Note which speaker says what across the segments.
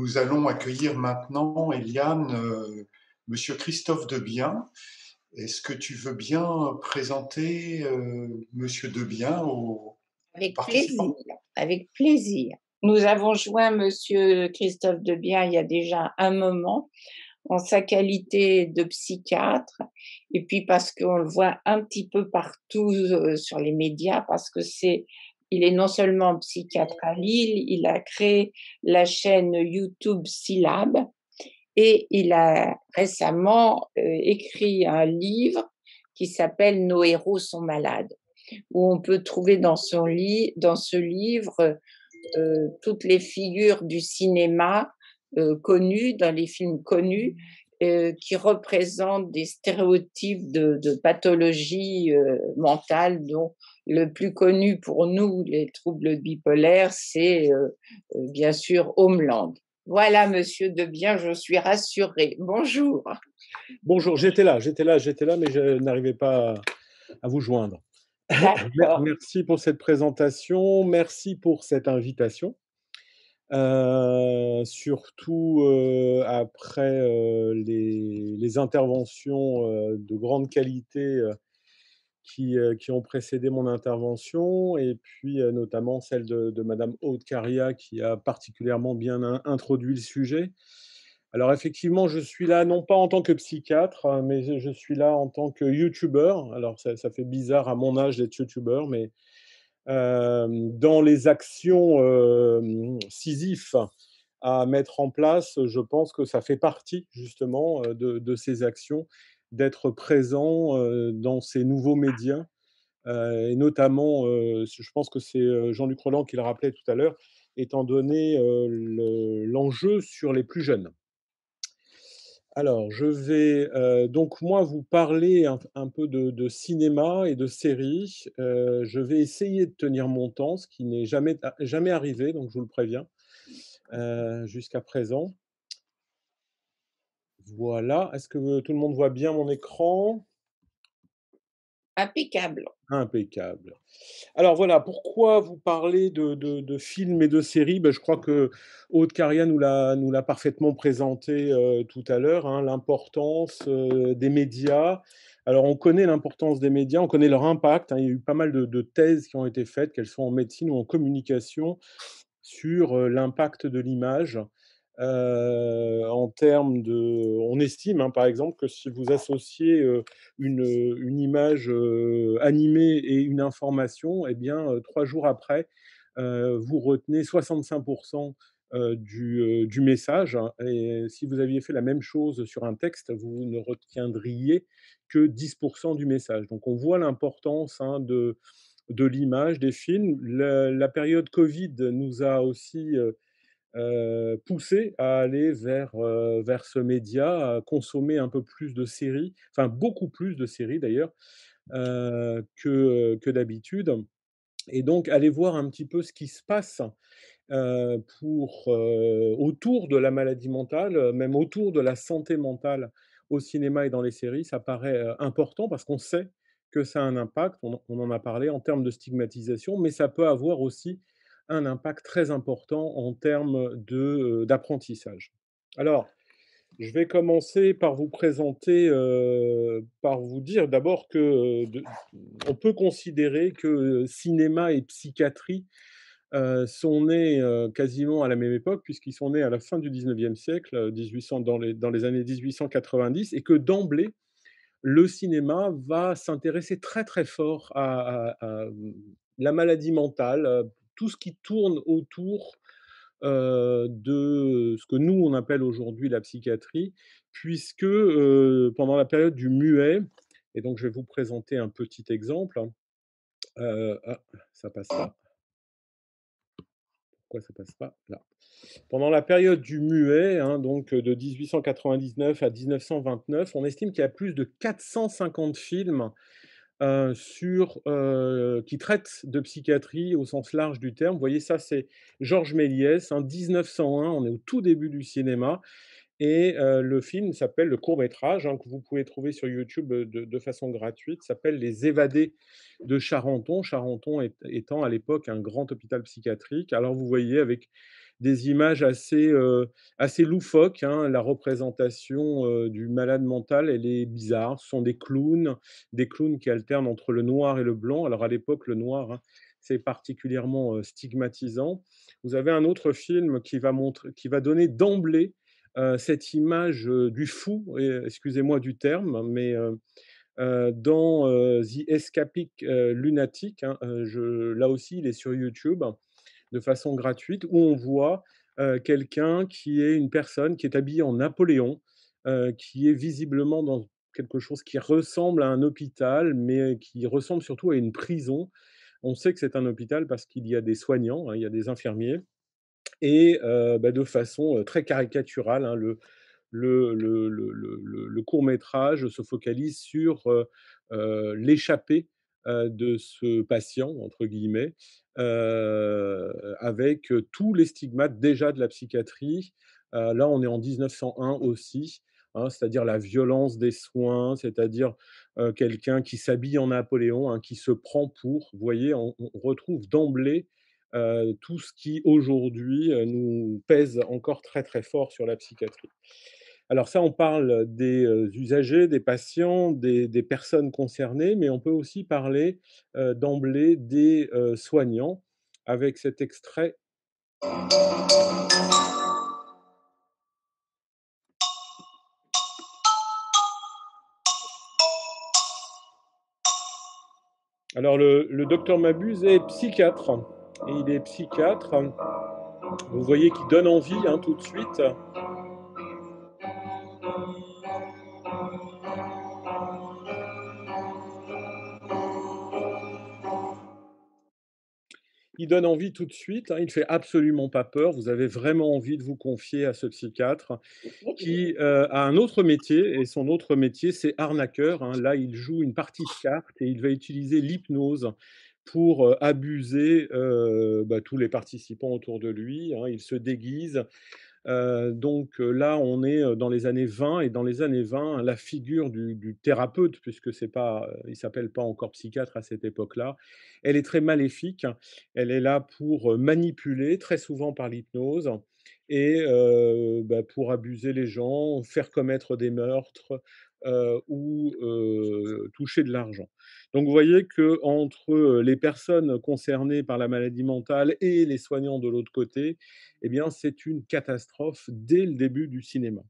Speaker 1: Nous allons accueillir maintenant, Eliane, Monsieur Christophe Debien. Est-ce que tu veux bien présenter Monsieur Debien aux
Speaker 2: Avec plaisir,
Speaker 1: participants?
Speaker 2: avec plaisir. Nous avons joint Monsieur Christophe Debien il y a déjà un moment, en sa qualité de psychiatre, et puis parce qu'on le voit un petit peu partout sur les médias, parce que il est non seulement psychiatre à Lille, il a créé la chaîne YouTube Syllab, et il a récemment écrit un livre qui s'appelle Nos héros sont malades, où on peut trouver dans ce livre toutes les figures du cinéma connues, dans les films connus, qui représentent des stéréotypes de pathologies mentales, dont le plus connu pour nous, les troubles bipolaires, c'est bien sûr Homeland. Voilà, Monsieur Debien, je suis rassurée. Bonjour.
Speaker 3: Bonjour, j'étais là, mais je n'arrivais pas à vous joindre.
Speaker 2: D'accord.
Speaker 3: Merci pour cette présentation, merci pour cette invitation. Surtout, après, les interventions, de grande qualité, qui ont précédé mon intervention et puis, notamment celle de madame Aude Caria qui a particulièrement bien introduit le sujet. Alors effectivement, je suis là non pas en tant que psychiatre, mais je suis là en tant que youtubeur. Alors ça fait bizarre à mon âge d'être youtubeur, mais dans les actions Sisyphe à mettre en place, je pense que ça fait partie justement de ces actions, d'être présent dans ces nouveaux médias. Et notamment, je pense que c'est Jean-Luc Roland qui le rappelait tout à l'heure, étant donné l'enjeu sur les plus jeunes. Alors, je vais donc moi vous parler un peu de cinéma et de séries. Je vais essayer de tenir mon temps, ce qui n'est jamais arrivé, donc je vous le préviens, jusqu'à présent. Voilà. Est-ce que tout le monde voit bien mon écran?
Speaker 2: Impeccable.
Speaker 3: Impeccable. Alors voilà, pourquoi vous parler de films et de séries? Je crois que Aude Caria nous l'a parfaitement présenté, tout à l'heure, hein, l'importance, des médias. Alors on connaît l'importance des médias, on connaît leur impact, hein. Il y a eu pas mal de thèses qui ont été faites, qu'elles soient en médecine ou en communication, sur, l'impact de l'image. En termes de on estime, hein, par exemple, que si vous associez, une image, animée et une information, eh bien, 3 jours après, vous retenez 65 du message, hein, et si vous aviez fait la même chose sur un texte, vous ne retiendriez que 10 du message. Donc on voit l'importance, hein, de l'image, des films. La période covid nous a aussi, poussé à aller vers ce média, à consommer un peu plus de séries, enfin beaucoup plus de séries d'ailleurs, que d'habitude, et donc aller voir un petit peu ce qui se passe, autour de la maladie mentale, même autour de la santé mentale au cinéma et dans les séries. Ça paraît, important parce qu'on sait que ça a un impact, on en a parlé en termes de stigmatisation, mais ça peut avoir aussi un impact très important en termes d'apprentissage. Alors, je vais commencer par vous présenter, par vous dire d'abord que, on peut considérer que, cinéma et psychiatrie, sont nés, quasiment à la même époque, puisqu'ils sont nés à la fin du 19e siècle, 1800 dans les années 1890, et que d'emblée, le cinéma va s'intéresser très, très fort à la maladie mentale, tout ce qui tourne autour, de ce que nous, on appelle aujourd'hui la psychiatrie, puisque, pendant la période du muet, et donc je vais vous présenter un petit exemple, hein, ça passe pas. Pourquoi ça passe pas? Là. Pendant la période du muet, hein, donc de 1899 à 1929, on estime qu'il y a plus de 450 films qui traitent de psychiatrie au sens large du terme. Vous voyez, ça, c'est Georges Méliès, hein, 1901, on est au tout début du cinéma. Et le film s'appelle, le court-métrage, hein, que vous pouvez trouver sur YouTube de façon gratuite, s'appelle Les Évadés de Charenton. Charenton étant à l'époque un grand hôpital psychiatrique. Alors vous voyez avec des images assez loufoques, hein. La représentation, du malade mental, elle est bizarre. Ce sont des clowns qui alternent entre le noir et le blanc. Alors à l'époque, le noir, hein, c'est particulièrement, stigmatisant. Vous avez un autre film qui va donner d'emblée, cette image, du fou, excusez-moi du terme, mais dans, The Escapic, Lunatic, hein, là aussi, il est sur YouTube de façon gratuite, où on voit, quelqu'un qui est une personne qui est habillée en Napoléon, qui est visiblement dans quelque chose qui ressemble à un hôpital, mais qui ressemble surtout à une prison. On sait que c'est un hôpital parce qu'il y a des soignants, hein, il y a des infirmiers et de façon, très caricaturale, hein, le court métrage se focalise sur, l'échappée, de ce «patient» entre guillemets, avec, tous les stigmates déjà de la psychiatrie. Là, on est en 1901 aussi, hein, c'est-à-dire la violence des soins, c'est-à-dire, quelqu'un qui s'habille en Napoléon, hein, qui se prend pour. Vous voyez, on retrouve d'emblée, tout ce qui aujourd'hui, nous pèse encore très, très fort sur la psychiatrie. Alors ça, on parle des, usagers, des patients, des personnes concernées, mais on peut aussi parler, d'emblée des, soignants avec cet extrait. Alors le docteur Mabuse est psychiatre et il est psychiatre. Vous voyez qu'il donne envie, hein, tout de suite. Il donne envie tout de suite, hein, il fait absolument pas peur. Vous avez vraiment envie de vous confier à ce psychiatre qui, a un autre métier et son autre métier, c'est arnaqueur, hein. Là, il joue une partie de cartes et il va utiliser l'hypnose pour, abuser, tous les participants autour de lui, hein. Il se déguise. Là, on est, dans les années 20 et dans les années 20, la figure du thérapeute, puisque c'est pas, il s'appelle pas encore psychiatre à cette époque-là, elle est très maléfique. Elle est là pour, manipuler, très souvent par l'hypnose et pour abuser les gens, faire commettre des meurtres, ou toucher de l'argent. Donc vous voyez qu'entre, les personnes concernées par la maladie mentale et les soignants de l'autre côté, eh bien, c'est une catastrophe dès le début du cinéma.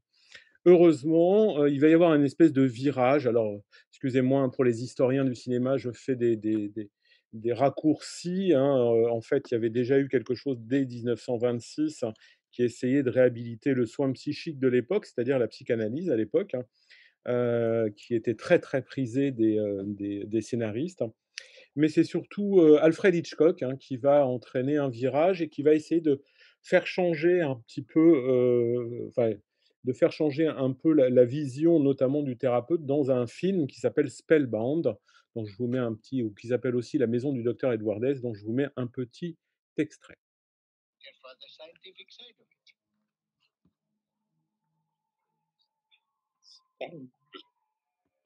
Speaker 3: Heureusement, il va y avoir une espèce de virage. Alors, excusez-moi, hein, pour les historiens du cinéma, je fais des raccourcis, hein, en fait, il y avait déjà eu quelque chose dès 1926 hein, qui essayait de réhabiliter le soin psychique de l'époque, c'est-à-dire la psychanalyse à l'époque, hein, qui était très, très prisée des scénaristes. Mais c'est surtout, Alfred Hitchcock, hein, qui va entraîner un virage et qui va essayer de faire changer un petit peu, de faire changer un peu la vision, notamment du thérapeute, dans un film qui s'appelle Spellbound, dont je vous mets un petit ou qu'ils appellent aussi La maison du docteur Edward S, dont je vous mets un petit extrait.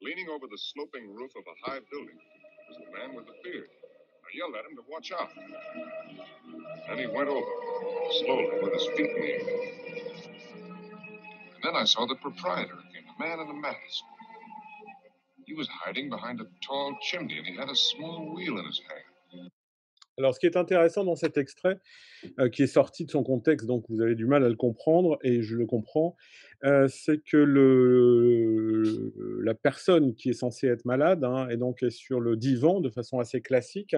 Speaker 2: Leaning over the sloping roof of a high building was the man with the beard. I yelled at him to watch out. Then he went over, slowly, with his feet in the air. And then I saw the proprietor again, the man in the mask. He was hiding behind a tall chimney, and he had a small wheel in his hand.
Speaker 3: Alors, ce qui est intéressant dans cet extrait, qui est sorti de son contexte, donc vous avez du mal à le comprendre et je le comprends, c'est que la personne qui est censée être malade, hein, et donc est sur le divan de façon assez classique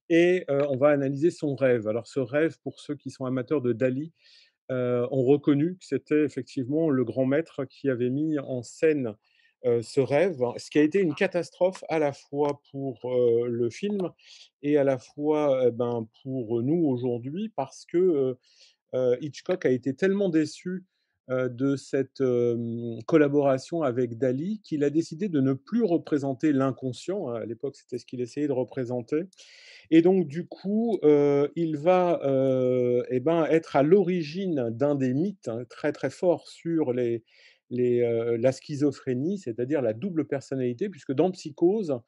Speaker 3: et on va analyser son rêve. Alors ce rêve, pour ceux qui sont amateurs de Dali, ont reconnu que c'était effectivement le grand maître qui avait mis en scène, ce rêve, ce qui a été une catastrophe à la fois pour, le film et à la fois, pour nous aujourd'hui parce que, Hitchcock a été tellement déçu, de cette, collaboration avec Dali qu'il a décidé de ne plus représenter l'inconscient. À l'époque, c'était ce qu'il essayait de représenter et donc du coup, il va, être à l'origine d'un des mythes, hein, très, très forts sur la schizophrénie, c'est-à-dire la double personnalité, puisque dans Psychose,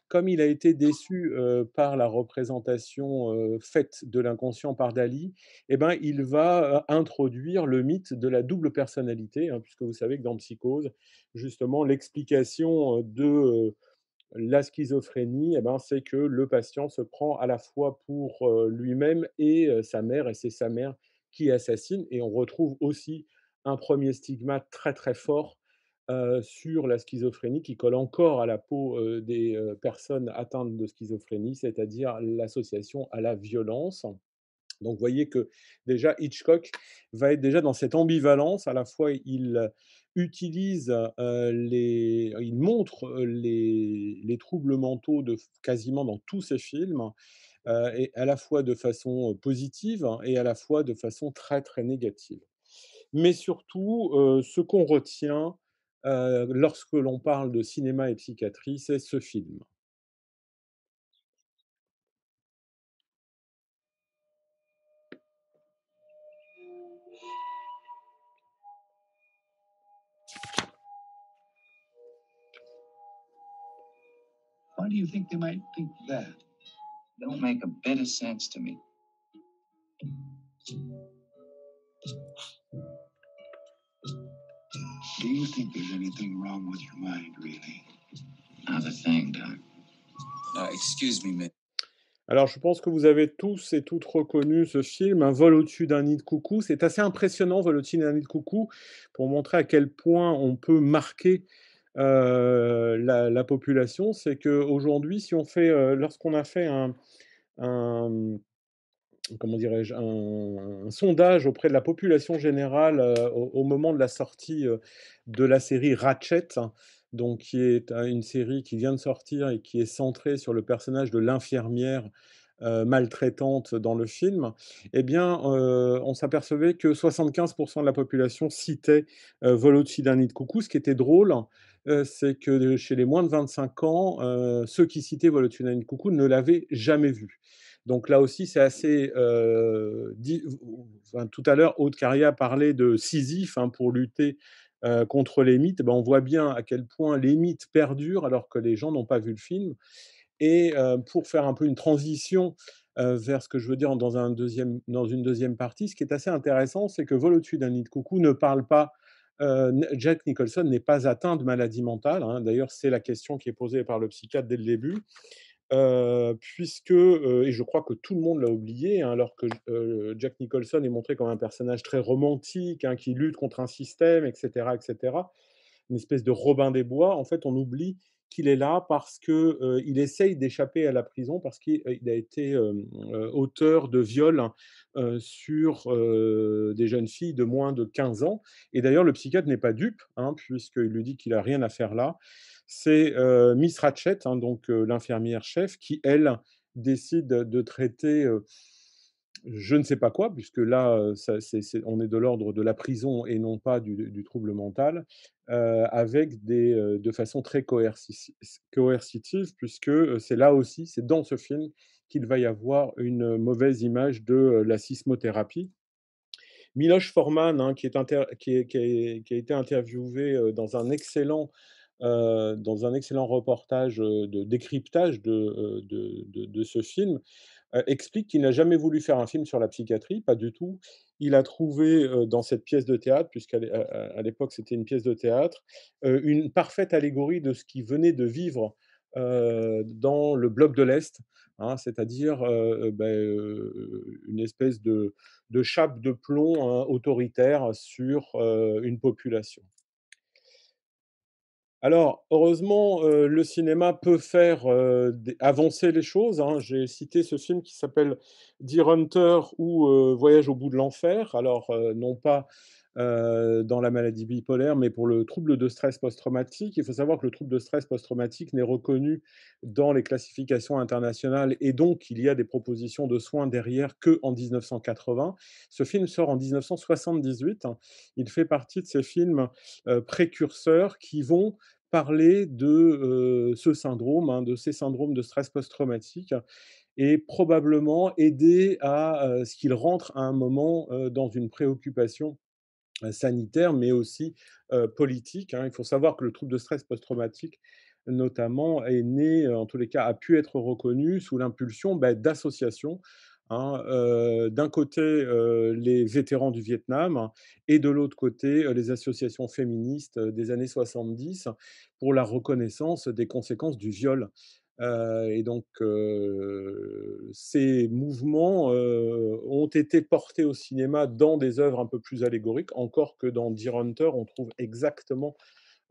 Speaker 3: comme il a été déçu, par la représentation, faite de l'inconscient par Dali, eh ben, il va, introduire le mythe de la double personnalité, hein, puisque vous savez que dans Psychose, justement, l'explication, de, la schizophrénie, eh ben, c'est que le patient se prend à la fois pour, lui-même et sa mère, et c'est sa mère qui assassine, et on retrouve aussi un premier stigmate très, très fort, sur la schizophrénie qui colle encore à la peau, des, personnes atteintes de schizophrénie, c'est-à-dire l'association à la violence. Donc vous voyez que déjà Hitchcock va être déjà dans cette ambivalence. À la fois, il utilise, il montre, les troubles mentaux de quasiment dans tous ses films, et à la fois de façon, positive, hein, et à la fois de façon très, très négative. Mais surtout, ce qu'on retient, lorsque l'on parle de cinéma et psychiatrie, c'est ce film.
Speaker 4: Why do you think they might think that? Don't make a bit of sense to me. Do you think there's anything wrong with your mind, really? Not a thing, Doc. Excuse me, man.
Speaker 3: Alors, je pense que vous avez tous et toutes reconnu ce film, Un vol au-dessus d'un nid de coucou. C'est assez impressionnant, Vol au-dessus d'un nid de coucou, pour montrer à quel point on peut marquer, la population. C'est qu'aujourd'hui, si on fait, lorsqu'on a fait un comment dirais-je? Un sondage auprès de la population générale, au moment de la sortie, de la série Ratched, donc qui est une série qui vient de sortir et qui est centrée sur le personnage de l'infirmière, maltraitante dans le film, eh bien, on s'apercevait que 75 de la population citait, Vol au-dessus d'un nid de coucou. Ce qui était drôle, c'est que chez les moins de 25 ans, ceux qui citaient Vol au-dessus d'un nid de coucou ne l'avaient jamais vu. Donc là aussi, c'est assez, enfin, tout à l'heure, Aude Caria parlait de Sisyphe, hein, pour lutter, contre les mythes. Ben, on voit bien à quel point les mythes perdurent alors que les gens n'ont pas vu le film. Et pour faire un peu une transition, vers ce que je veux dire dans une deuxième partie, ce qui est assez intéressant, c'est que Vol au-dessus d'un nid de coucou ne parle pas, Jack Nicholson n'est pas atteint de maladie mentale, hein. D'ailleurs, c'est la question qui est posée par le psychiatre dès le début. Puisque, et je crois que tout le monde l'a oublié, hein, alors que Jack Nicholson est montré comme un personnage très romantique, hein, qui lutte contre un système, et cetera, et cetera. Une espèce de Robin des Bois. En fait, on oublie qu'il est là parce que, il essaye d'échapper à la prison parce qu'il a été, auteur de viols, sur, des jeunes filles de moins de 15 ans, et d'ailleurs le psychiatre n'est pas dupe, hein, puisqu'il lui dit qu'il a rien à faire là. C'est, Miss Ratched, hein, donc l'infirmière chef qui, elle, décide de traiter, je ne sais pas quoi, puisque là, ça on est de l'ordre de la prison et non pas du trouble mental, avec de façon très coercitive, puisque, c'est là aussi, c'est dans ce film qu'il va y avoir une mauvaise image de, la sismothérapie. Miloš Forman, hein, qui a été interviewé, dans un excellent reportage, de décryptage de ce film, explique qu'il n'a jamais voulu faire un film sur la psychiatrie, pas du tout. Il a trouvé, dans cette pièce de théâtre, à l'époque c'était une pièce de théâtre, une parfaite allégorie de ce qu'il venait de vivre, dans le bloc de l'Est, hein. C'est-à-dire, une espèce de chape de plomb, hein, autoritaire sur, une population. Alors, heureusement, le cinéma peut faire, des avancer les choses, hein. J'ai cité ce film qui s'appelle Deer Hunter ou Voyage au bout de l'enfer. Alors, non pas, dans la maladie bipolaire, mais pour le trouble de stress post-traumatique. Il faut savoir que le trouble de stress post-traumatique n'est reconnu dans les classifications internationales, et donc il y a des propositions de soins derrière qu'en 1980. Ce film sort en 1978. Il fait partie de ces films, précurseurs qui vont parler de, ce syndrome, hein, de ces syndromes de stress post-traumatique, et probablement aider à, ce qu'il rentre à un moment, dans une préoccupation sanitaire, mais aussi politique, hein. Il faut savoir que le trouble de stress post-traumatique, notamment, est né, en tous les cas, a pu être reconnu sous l'impulsion, d'associations, hein. D'un côté, les vétérans du Vietnam et de l'autre côté, les associations féministes, des années 70 pour la reconnaissance des conséquences du viol. Et donc, ces mouvements, ont été portés au cinéma dans des œuvres un peu plus allégoriques, encore que dans Deer Hunter, on trouve exactement,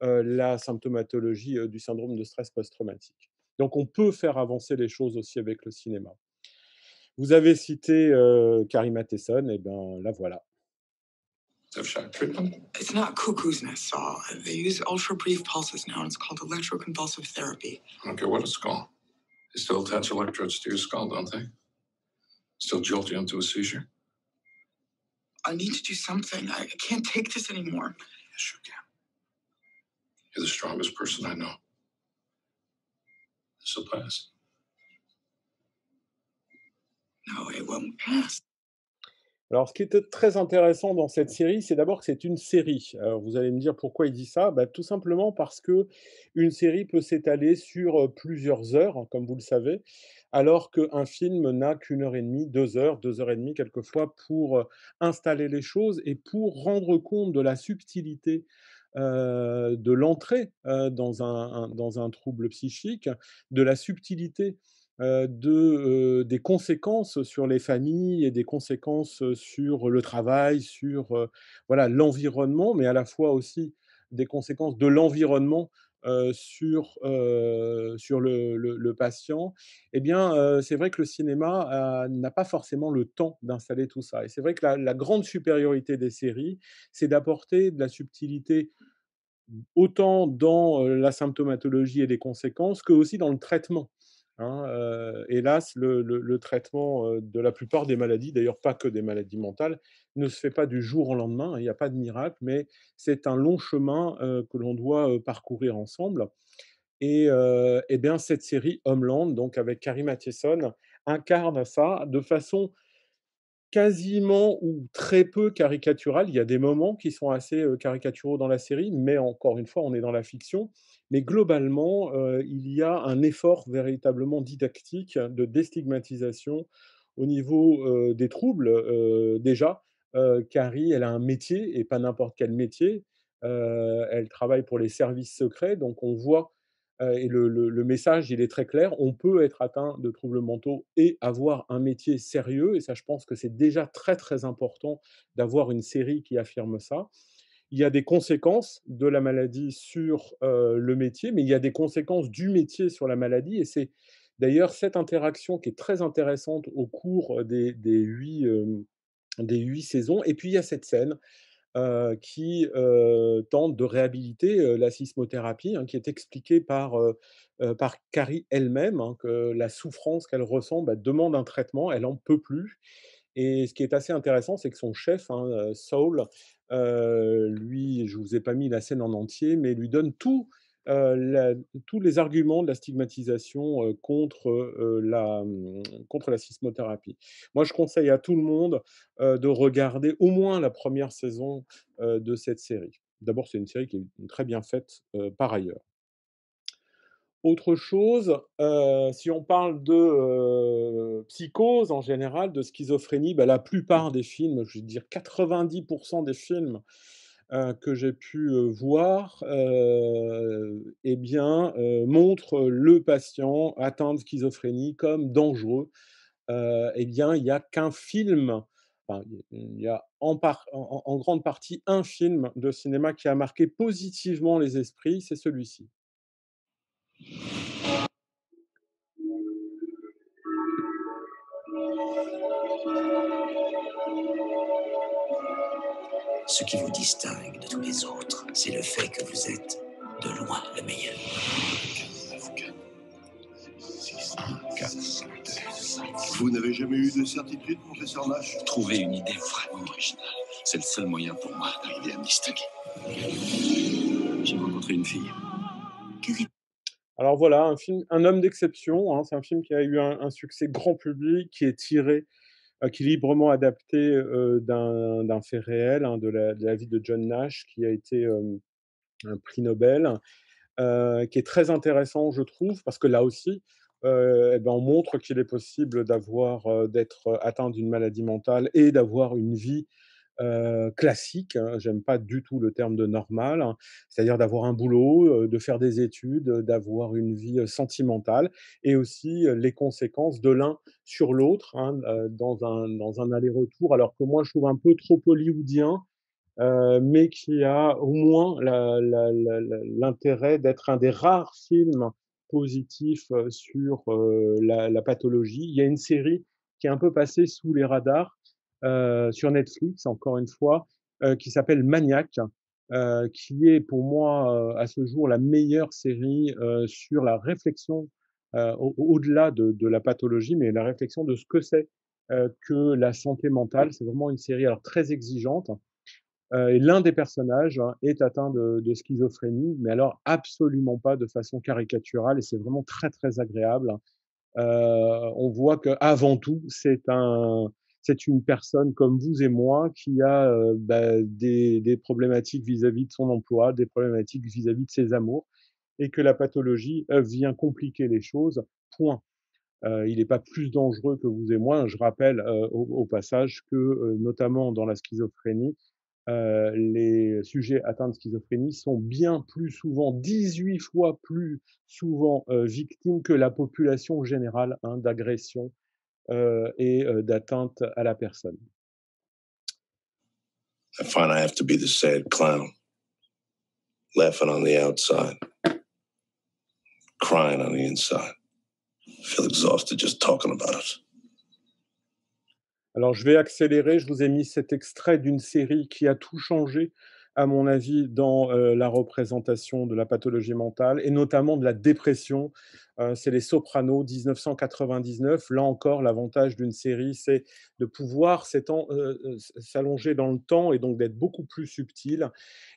Speaker 3: la symptomatologie, du syndrome de stress post-traumatique. Donc on peut faire avancer les choses aussi avec le cinéma. Vous avez cité, Carrie Matheson, et ben, la voilà.
Speaker 4: Of shock treatment?
Speaker 5: It's not cuckoo's nest, Saul. They use ultra brief pulses now, and it's called electroconvulsive therapy.
Speaker 4: I don't care what it's called. They still attach electrodes to your skull, don't they? Still jolt you into a seizure?
Speaker 5: I need to do something. I can't take this anymore.
Speaker 4: Yes, you can. You're the strongest person I know. This'll pass.
Speaker 5: No, it won't pass.
Speaker 3: Alors, ce qui était très intéressant dans cette série, c'est d'abord que c'est une série. Alors, vous allez me dire pourquoi il dit ça? Bah, tout simplement parce que une série peut s'étaler sur, plusieurs heures, hein, comme vous le savez, alors qu'un film n'a qu'1 heure et demie, 2 heures et demie quelquefois pour, installer les choses et pour rendre compte de la subtilité, de l'entrée, dans un trouble psychique, de la subtilité des conséquences sur les familles et des conséquences sur le travail, sur voilà, l'environnement, mais à la fois aussi des conséquences de l'environnement sur le patient. Eh bien, c'est vrai que le cinéma n'a pas forcément le temps d'installer tout ça. Et c'est vrai que la grande supériorité des séries, c'est d'apporter de la subtilité autant dans, la symptomatologie et les conséquences, que aussi dans le traitement, hein. Hélas, le traitement, de la plupart des maladies, d'ailleurs pas que des maladies mentales, ne se fait pas du jour au lendemain, hein. Il n'y a pas de miracle, mais c'est un long chemin, que l'on doit, parcourir ensemble. Et bien cette série Homeland, donc avec Carrie Mathison, incarne ça de façon quasiment ou très peu caricatural. Il y a des moments qui sont assez, caricaturaux dans la série, mais encore une fois, on est dans la fiction. Mais globalement, il y a un effort véritablement didactique de déstigmatisation au niveau, des troubles. Déjà, Carrie, elle a un métier et pas n'importe quel métier. Elle travaille pour les services secrets, donc on voit, et le message, il est très clair. On peut être atteint de troubles mentaux et avoir un métier sérieux, et ça, je pense que c'est déjà très, très important d'avoir une série qui affirme ça. Il y a des conséquences de la maladie sur, le métier, mais il y a des conséquences du métier sur la maladie, et c'est d'ailleurs cette interaction qui est très intéressante au cours des 8 saisons. Et puis il y a cette scène qui tente de réhabiliter, la sismothérapie, hein, qui est expliquée par Carrie elle-même, hein, que la souffrance qu'elle ressent, demande un traitement, elle en peut plus. Et ce qui est assez intéressant, c'est que son chef, hein, Saul, lui, je vous ai pas mis la scène en entier, mais lui donne la tous les arguments de la stigmatisation, contre la sismothérapie. Moi, je conseille à tout le monde, de regarder au moins la première saison, de cette série. D'abord, c'est une série qui est très bien faite, par ailleurs. Autre chose, si on parle de, psychose en général, de schizophrénie, la plupart des films, je vais dire 90 des films, que j'ai pu, voir, eh bien, montrent le patient atteint de schizophrénie comme dangereux. Eh bien, il y a qu'un film, enfin, il y a en grande partie un film de cinéma qui a marqué positivement les esprits, c'est celui-ci.
Speaker 6: Ce qui vous distingue de tous les autres, c'est le fait que vous êtes de loin le meilleur.
Speaker 4: 5.
Speaker 7: Vous n'avez jamais eu de certitude, professeur Nash?
Speaker 6: Trouver une idée vraiment originale, c'est le seul moyen pour moi d'arriver à me distinguer. J'ai rencontré une fille.
Speaker 3: Alors voilà, un homme d'exception, hein, c'est un film qui a eu un succès grand public, qui est tiré qui est librement adapté d'un fait réel, hein, de la vie de John Nash, qui a été un prix Nobel, qui est très intéressant, je trouve, parce que là aussi, eh ben, on montre qu'il est possible d'être atteint d'une maladie mentale et d'avoir une vie classique, hein. J'aime pas du tout le terme de normal, hein. C'est-à-dire d'avoir un boulot, de faire des études, d'avoir une vie sentimentale et aussi les conséquences de l'un sur l'autre, hein, dans un aller-retour. Alors que moi, je trouve un peu trop hollywoodien, mais qui a au moins l'intérêt d'être un des rares films positifs sur la pathologie. Il y a une série qui est un peu passée sous les radars sur Netflix, encore une fois, qui s'appelle Maniac, qui est pour moi à ce jour la meilleure série sur la réflexion au-delà de la pathologie, mais la réflexion de ce que c'est que la santé mentale. C'est vraiment une série alors très exigeante, et l'un des personnages, hein, est atteint de schizophrénie, mais alors absolument pas de façon caricaturale et c'est vraiment très, très agréable. On voit qu'avant tout, c'est une personne comme vous et moi qui a, des problématiques vis-à-vis de son emploi, des problématiques vis-à-vis de ses amours et que la pathologie, vient compliquer les choses, point. Il n'est pas plus dangereux que vous et moi. Je rappelle, au passage que, notamment dans la schizophrénie, les sujets atteints de schizophrénie sont bien plus souvent, 18 fois plus souvent, victimes que la population générale, hein, d'agressions et d'atteinte à la personne.
Speaker 6: I find I have to be the sad clown, laughing on the outside, crying on the inside. I feel exhausted just talking about it.
Speaker 3: Alors, je vais accélérer. Je vous ai mis cet extrait d'une série qui a tout changé, à mon avis, dans la représentation de la pathologie mentale et notamment de la dépression. C'est Les Sopranos, 1999. Là encore, l'avantage d'une série, c'est de pouvoir s'allonger dans le temps et donc d'être beaucoup plus subtil.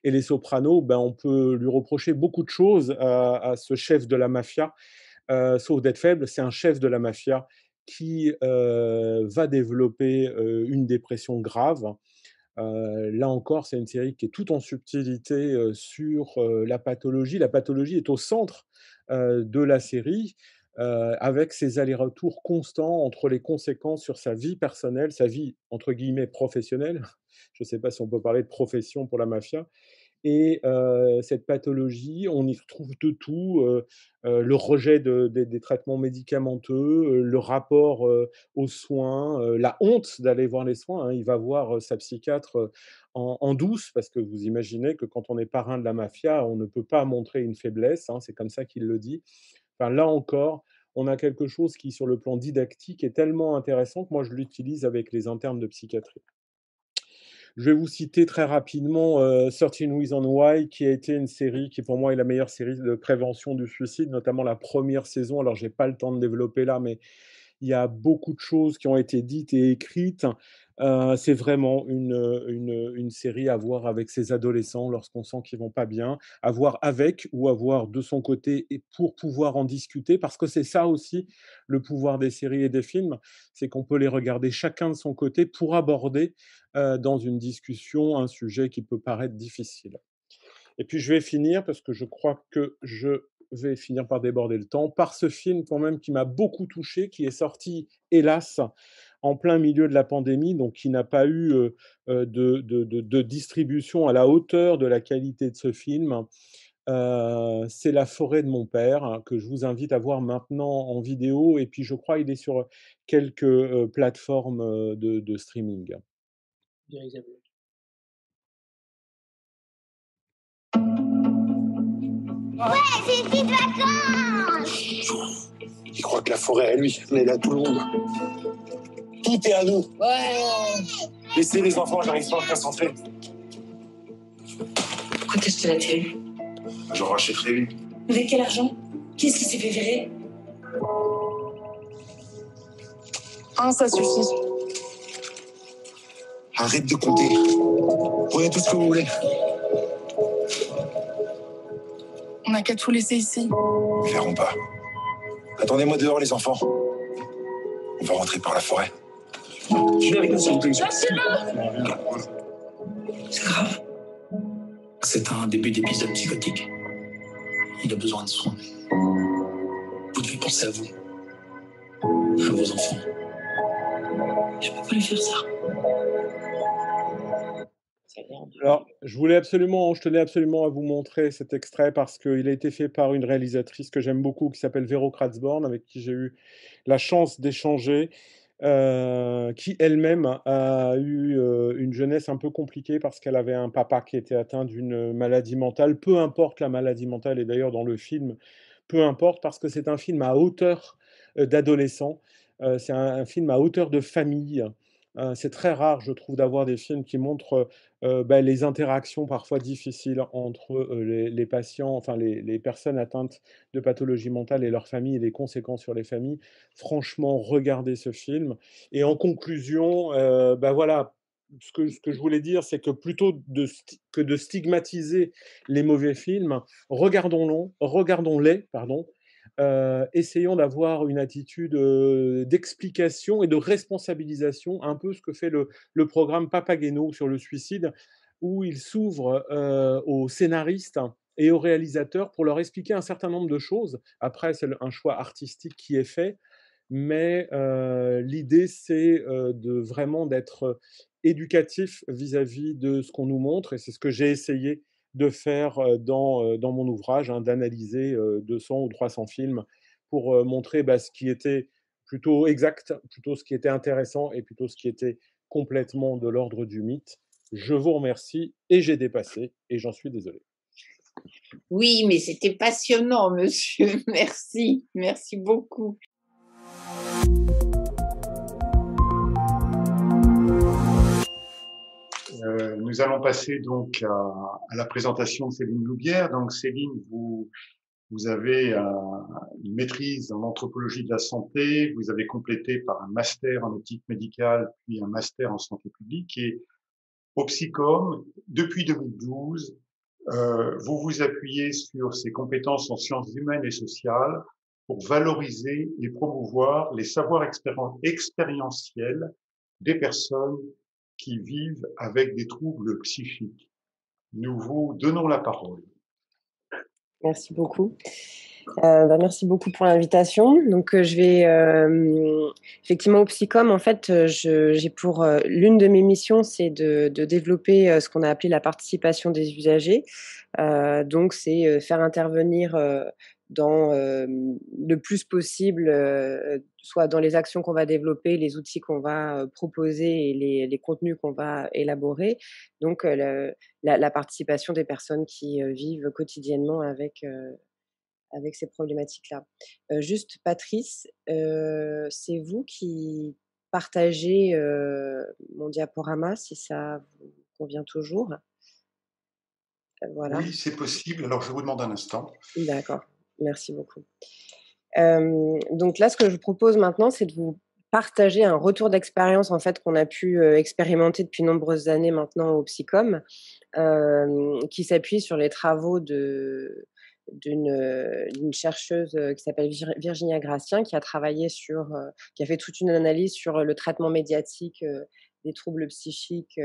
Speaker 3: Et Les Sopranos, ben, on peut lui reprocher beaucoup de choses à ce chef de la mafia, sauf d'être faible. C'est un chef de la mafia qui va développer une dépression grave. Là encore, c'est une série qui est tout en subtilité sur la pathologie. La pathologie est au centre de la série, avec ses allers-retours constants entre les conséquences sur sa vie personnelle, sa vie entre guillemets professionnelle. Je ne sais pas si on peut parler de profession pour la mafia, et cette pathologie, on y retrouve de tout, le rejet des traitements médicamenteux, le rapport, aux soins, la honte d'aller voir les soins, hein. Il va voir, sa psychiatre, en douce parce que vous imaginez que quand on est parrain de la mafia, on ne peut pas montrer une faiblesse, hein, c'est comme ça qu'il le dit. Enfin, là encore, on a quelque chose qui, sur le plan didactique, est tellement intéressant que moi je l'utilise avec les internes de psychiatrie. Je vais vous citer très rapidement 13 Reasons Why, qui a été une série qui, pour moi, est la meilleure série de prévention du suicide, notamment la première saison. Alors, j'ai pas le temps de développer là, mais il y a beaucoup de choses qui ont été dites et écrites. C'est vraiment une série à voir avec ses adolescents lorsqu'on sent qu'ils vont pas bien, à voir avec ou à voir de son côté et pour pouvoir en discuter. Parce que c'est ça aussi, le pouvoir des séries et des films, c'est qu'on peut les regarder chacun de son côté pour aborder, dans une discussion, un sujet qui peut paraître difficile. Et puis je vais finir, parce que je crois que je vais finir par déborder le temps, par ce film quand même qui m'a beaucoup touché, qui est sorti, hélas, en plein milieu de la pandémie, donc qui n'a pas eu de distribution à la hauteur de la qualité de ce film. C'est La forêt de mon père, hein, que je vous invite à voir maintenant en vidéo, et puis je crois il est sur quelques plateformes de streaming.
Speaker 8: Bien, Isabelle.
Speaker 9: Ouais, c'est une petite vacances.
Speaker 7: Il croit que la forêt est à lui, mais elle est à tout le monde. Tout est à nous.
Speaker 9: Ouais.
Speaker 7: Laissez les enfants, j'arrive pas à me concentrer.
Speaker 10: Pourquoi t'as acheté la télé?
Speaker 7: J'en rachèterai une.
Speaker 10: Avec quel argent? Qui est-ce qui s'est fait virer?
Speaker 5: Ça suffit.
Speaker 7: Arrête de compter. Prenez tout ce que vous voulez.
Speaker 5: On n'a qu'à tout laisser ici.
Speaker 7: Ils verront pas. Attendez-moi dehors, les enfants. On va rentrer par la forêt.
Speaker 6: Viens avec nous, s'il vous plaît.
Speaker 10: Lâchez-le!
Speaker 6: C'est grave. C'est un début d'épisode psychotique. Il a besoin de soins. Vous devez penser à vous. À vos enfants. Je peux pas lui faire ça.
Speaker 2: Ça a l'air dur.
Speaker 3: Alors, je tenais absolument à vous montrer cet extrait parce qu'il a été fait par une réalisatrice que j'aime beaucoup qui s'appelle Vero Kratzborn, avec qui j'ai eu la chance d'échanger, qui elle-même a eu une jeunesse un peu compliquée parce qu'elle avait un papa qui était atteint d'une maladie mentale. Peu importe la maladie mentale, et d'ailleurs dans le film, peu importe parce que c'est un film à hauteur d'adolescent, c'est un film à hauteur de famille. C'est très rare, je trouve, d'avoir des films qui montrent les interactions parfois difficiles entre les patients, enfin les personnes atteintes de pathologie mentale et leurs familles et les conséquences sur les familles. Franchement, regardez ce film. Et en conclusion, voilà, ce que je voulais dire, c'est que plutôt que de stigmatiser les mauvais films, regardons-les, pardon, essayons d'avoir une attitude d'explication et de responsabilisation, un peu ce que fait le programme Papageno sur le suicide, où il s'ouvre aux scénaristes et aux réalisateurs pour leur expliquer un certain nombre de choses. Après, c'est un choix artistique qui est fait, mais l'idée, c'est vraiment d'être éducatif vis-à-vis de ce qu'on nous montre, et c'est ce que j'ai essayé de faire dans mon ouvrage, hein, d'analyser 200 ou 300 films pour montrer ce qui était plutôt exact, plutôt ce qui était intéressant et plutôt ce qui était complètement de l'ordre du mythe. Je vous remercie et j'ai dépassé et j'en suis désolé.
Speaker 2: Oui, mais c'était passionnant, monsieur. Merci. Merci beaucoup.
Speaker 1: Nous allons passer donc à la présentation de Céline Loubière. Donc Céline, vous avez une maîtrise en anthropologie de la santé, vous avez complété par un master en éthique médicale, puis un master en santé publique. Et au Psychom, depuis 2012, vous vous appuyez sur ces compétences en sciences humaines et sociales pour valoriser et promouvoir les savoirs expérientiels des personnes qui vivent avec des troubles psychiques. Nous vous donnons la parole.
Speaker 8: Merci beaucoup. Merci beaucoup pour l'invitation. Donc, je vais effectivement au Psychom, en fait, j'ai pour l'une de mes missions, c'est de développer ce qu'on a appelé la participation des usagers. Donc, c'est faire intervenir dans le plus possible, soit dans les actions qu'on va développer, les outils qu'on va proposer et les contenus qu'on va élaborer. Donc, la participation des personnes qui vivent quotidiennement avec ces problématiques-là. Juste Patrice, c'est vous qui partagez mon diaporama, si ça vous convient toujours? Voilà.
Speaker 1: Oui, c'est possible. Alors, je vous demande un instant.
Speaker 8: D'accord, merci beaucoup. Donc là, ce que je vous propose maintenant, c'est de vous partager un retour d'expérience, en fait, qu'on a pu expérimenter depuis nombreuses années maintenant au Psychom, qui s'appuie sur les travaux d'une chercheuse qui s'appelle Virginia Gracien, qui a travaillé qui a fait toute une analyse sur le traitement médiatique des troubles psychiques,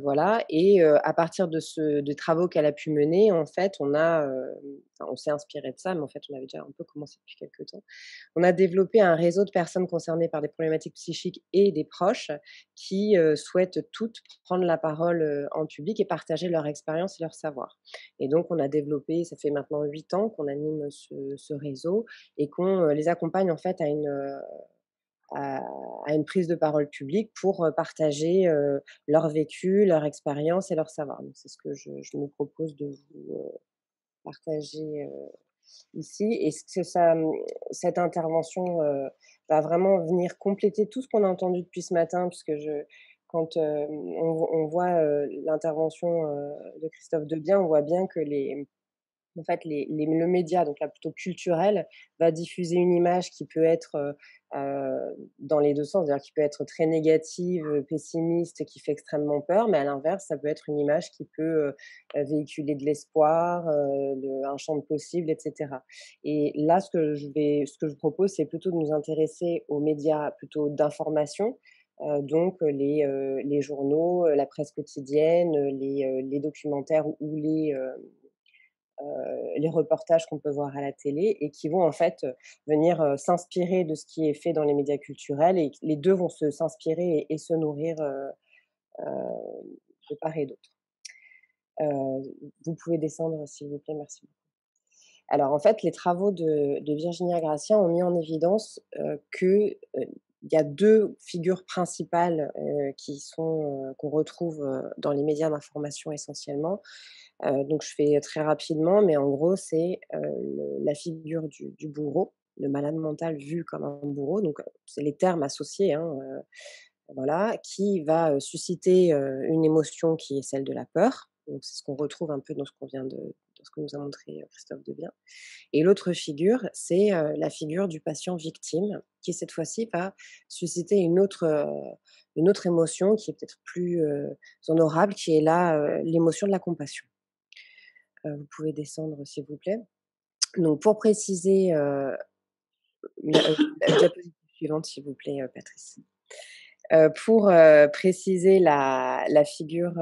Speaker 8: voilà. Et à partir des travaux qu'elle a pu mener, en fait, on s'est inspiré de ça, mais en fait, on avait déjà un peu commencé depuis quelques temps. On a développé un réseau de personnes concernées par des problématiques psychiques et des proches qui souhaitent toutes prendre la parole en public et partager leur expérience et leur savoir. Et donc, on a développé, ça fait maintenant 8 ans qu'on anime ce réseau et qu'on les accompagne en fait à une prise de parole publique pour partager leur vécu, leur expérience et leur savoir. Donc, c'est ce que je me propose de vous partager ici. Et cette intervention va vraiment venir compléter tout ce qu'on a entendu depuis ce matin, puisque quand on voit l'intervention de Christophe Debien, on voit bien que En fait, le média, donc là plutôt culturel, va diffuser une image qui peut être dans les deux sens, c'est-à-dire qui peut être très négative, pessimiste, qui fait extrêmement peur, mais à l'inverse, ça peut être une image qui peut véhiculer de l'espoir, un champ de possibles, etc. Et là, ce que je propose, c'est plutôt de nous intéresser aux médias plutôt d'information, donc les journaux, la presse quotidienne, les documentaires ou les reportages qu'on peut voir à la télé et qui vont en fait venir s'inspirer de ce qui est fait dans les médias culturels et les deux vont s'inspirer et se nourrir de part et d'autre. Vous pouvez descendre s'il vous plaît, merci. Alors en fait, les travaux de Virginia Gracia ont mis en évidence que il y a deux figures principales qu'on retrouve dans les médias d'information essentiellement. Donc je fais très rapidement, mais en gros, c'est la figure du bourreau, le malade mental vu comme un bourreau, donc c'est les termes associés, hein, voilà, qui va susciter une émotion qui est celle de la peur. Donc c'est ce qu'on retrouve un peu dans ce que nous a montré Christophe Debian. Et l'autre figure, c'est la figure du patient victime, qui cette fois-ci va susciter une autre émotion qui est peut-être plus honorable, qui est l'émotion de la compassion. Vous pouvez descendre, s'il vous plaît. Donc, pour préciser, la diapositive suivante, s'il vous plaît, Patrice. Pour préciser la figure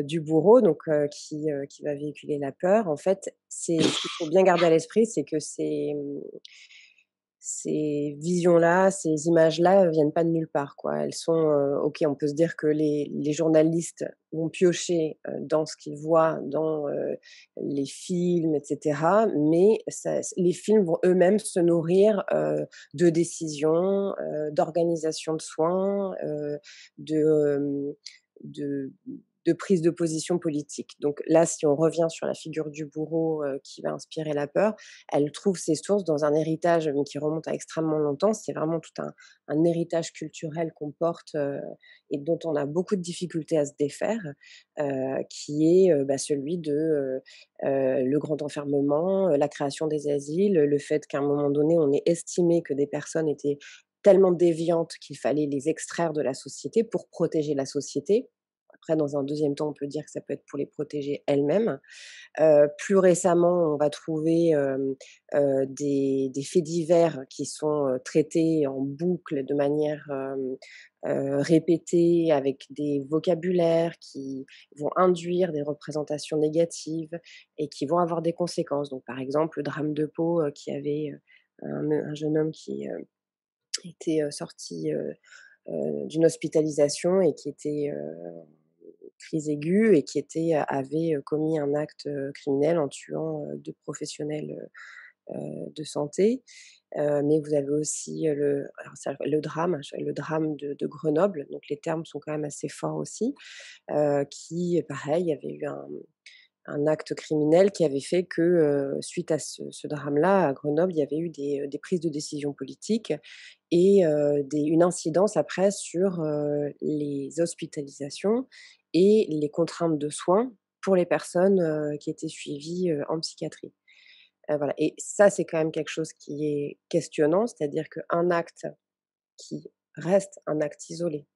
Speaker 8: du bourreau, donc qui va véhiculer la peur, en fait, ce qu'il faut bien garder à l'esprit, c'est que ces visions-là, ces images-là viennent pas de nulle part, quoi. Elles sont, OK, on peut se dire que les journalistes vont piocher, dans ce qu'ils voient dans, les films et cetera, mais les films vont eux-mêmes se nourrir, de décisions, d'organisation de soins, de, de de prise de position politique. Donc là, si on revient sur la figure du bourreau, qui va inspirer la peur, elle trouve ses sources dans un héritage, mais qui remonte à extrêmement longtemps. C'est vraiment tout un héritage culturel qu'on porte, et dont on a beaucoup de difficultés à se défaire, qui est, celui de, le grand enfermement, la création des asiles, le fait qu'à un moment donné, on ait estimé que des personnes étaient tellement déviantes qu'il fallait les extraire de la société pour protéger la société. Après, dans un deuxième temps, on peut dire que ça peut être pour les protéger elles-mêmes. Plus récemment, on va trouver des faits divers qui sont traités en boucle de manière répétée, avec des vocabulaires qui vont induire des représentations négatives et qui vont avoir des conséquences. Donc, par exemple, le drame de Pau qui avait un jeune homme qui était sorti d'une hospitalisation et qui était crise aiguë et avait commis un acte criminel en tuant 2 professionnels de santé. Mais vous avez aussi le drame de Grenoble, donc les termes sont quand même assez forts aussi, qui pareil, avait eu un acte criminel qui avait fait que, suite à ce drame-là, à Grenoble, il y avait eu des prises de décision politiques et une incidence après sur, les hospitalisations et les contraintes de soins pour les personnes, qui étaient suivies, en psychiatrie. Voilà et ça, c'est quand même quelque chose qui est questionnant, c'est-à-dire qu'un acte qui reste un acte isolé,